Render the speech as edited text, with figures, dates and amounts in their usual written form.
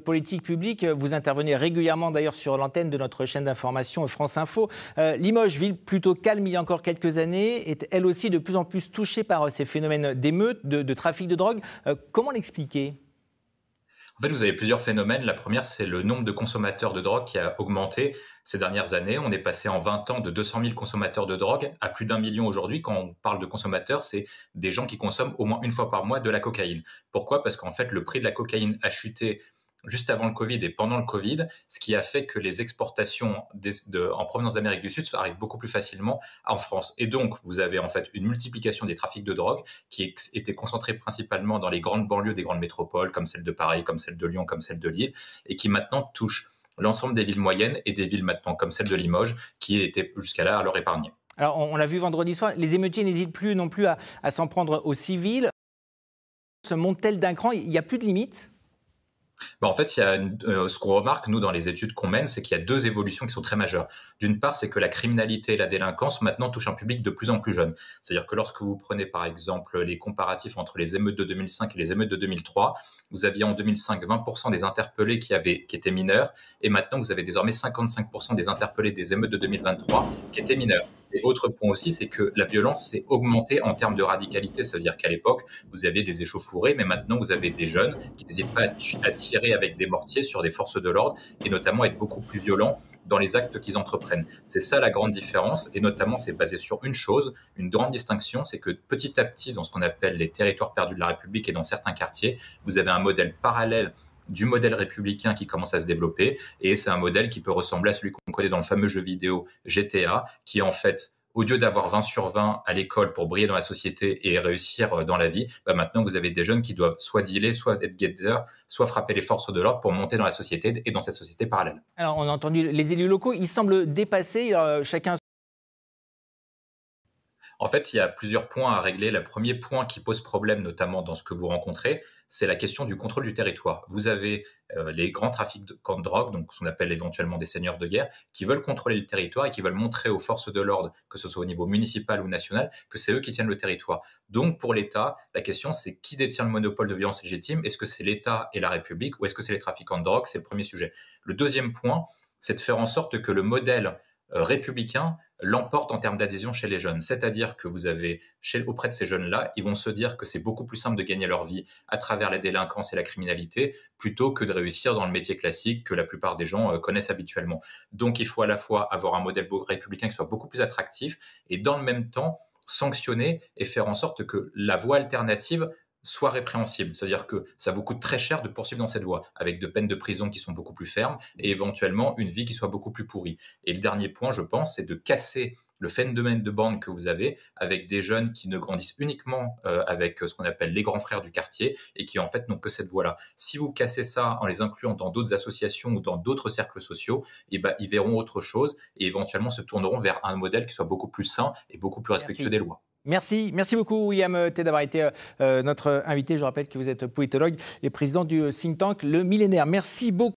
Politique publique, vous intervenez régulièrement d'ailleurs sur l'antenne de notre chaîne d'information France Info. Limoges, ville plutôt calme il y a encore quelques années, est elle aussi de plus en plus touchée par ces phénomènes d'émeutes, de trafic de drogue. Comment l'expliquer? En fait, vous avez plusieurs phénomènes. La première, c'est le nombre de consommateurs de drogue qui a augmenté ces dernières années. On est passé en 20 ans de 200 000 consommateurs de drogue à plus d'1 million aujourd'hui. Quand on parle de consommateurs, c'est des gens qui consomment au moins une fois par mois de la cocaïne. Pourquoi? Parce qu'en fait, le prix de la cocaïne a chuté juste avant le Covid et pendant le Covid, ce qui a fait que les exportations en provenance d'Amérique du Sud arrivent beaucoup plus facilement en France. Et donc, vous avez en fait une multiplication des trafics de drogue qui était concentrée principalement dans les grandes banlieues des grandes métropoles, comme celle de Paris, comme celle de Lyon, comme celle de Lille, et qui maintenant touche l'ensemble des villes moyennes et des villes maintenant comme celle de Limoges, qui étaient jusqu'à là à leur épargner. Alors, on l'a vu vendredi soir, les émeutiers n'hésitent plus non plus à s'en prendre aux civils. Se montent-elles d'un cran? Il n'y a plus de limite? En fait, ce qu'on remarque, nous, dans les études qu'on mène, c'est qu'il y a deux évolutions qui sont très majeures. D'une part, c'est que la criminalité et la délinquance, maintenant, touchent un public de plus en plus jeune. C'est-à-dire que lorsque vous prenez, par exemple, les comparatifs entre les émeutes de 2005 et les émeutes de 2003, vous aviez en 2005 20% des interpellés qui étaient mineurs, et maintenant, vous avez désormais 55% des interpellés des émeutes de 2023 qui étaient mineurs. Et autre point aussi, c'est que la violence s'est augmentée en termes de radicalité. C'est-à-dire qu'à l'époque, vous aviez des échauffourées, mais maintenant, vous avez des jeunes qui n'hésitent pas à tirer avec des mortiers sur des forces de l'ordre et notamment être beaucoup plus violents dans les actes qu'ils entreprennent. C'est ça la grande différence, et notamment c'est basé sur une chose, une grande distinction, c'est que petit à petit, dans ce qu'on appelle les territoires perdus de la République et dans certains quartiers, vous avez un modèle parallèle du modèle républicain qui commence à se développer, et c'est un modèle qui peut ressembler à celui qu'on connaît dans le fameux jeu vidéo GTA, qui en fait, au lieu d'avoir 20 sur 20 à l'école pour briller dans la société et réussir dans la vie, maintenant vous avez des jeunes qui doivent soit dealer, soit être guetteurs, soit frapper les forces de l'ordre pour monter dans la société et dans cette société parallèle. Alors, on a entendu les élus locaux, ils semblent dépassés, chacun. En fait, il y a plusieurs points à régler. Le premier point qui pose problème, notamment dans ce que vous rencontrez, c'est la question du contrôle du territoire. Vous avez les grands trafiquants de drogue, donc ce qu'on appelle éventuellement des seigneurs de guerre, qui veulent contrôler le territoire et qui veulent montrer aux forces de l'ordre, que ce soit au niveau municipal ou national, que c'est eux qui tiennent le territoire. Donc pour l'État, la question c'est qui détient le monopole de violence légitime? Est-ce que c'est l'État et la République, ou est-ce que c'est les trafiquants de drogue? C'est le premier sujet. Le deuxième point, c'est de faire en sorte que le modèle républicain l'emporte en termes d'adhésion chez les jeunes. C'est-à-dire que vous avez, auprès de ces jeunes-là, ils vont se dire que c'est beaucoup plus simple de gagner leur vie à travers la délinquance et la criminalité, plutôt que de réussir dans le métier classique que la plupart des gens connaissent habituellement. Donc il faut à la fois avoir un modèle républicain qui soit beaucoup plus attractif, et dans le même temps sanctionner et faire en sorte que la voie alternative soit répréhensible. C'est-à-dire que ça vous coûte très cher de poursuivre dans cette voie, avec de peines de prison qui sont beaucoup plus fermes et éventuellement une vie qui soit beaucoup plus pourrie. Et le dernier point, je pense, c'est de casser le phénomène de bande que vous avez avec des jeunes qui ne grandissent uniquement avec ce qu'on appelle les grands frères du quartier et qui en fait n'ont que cette voie-là. Si vous cassez ça en les incluant dans d'autres associations ou dans d'autres cercles sociaux, ils verront autre chose et éventuellement se tourneront vers un modèle qui soit beaucoup plus sain et beaucoup plus respectueux des lois. Merci beaucoup William T d'avoir été notre invité. Je rappelle que vous êtes politologue et président du think tank Le Millénaire. Merci beaucoup.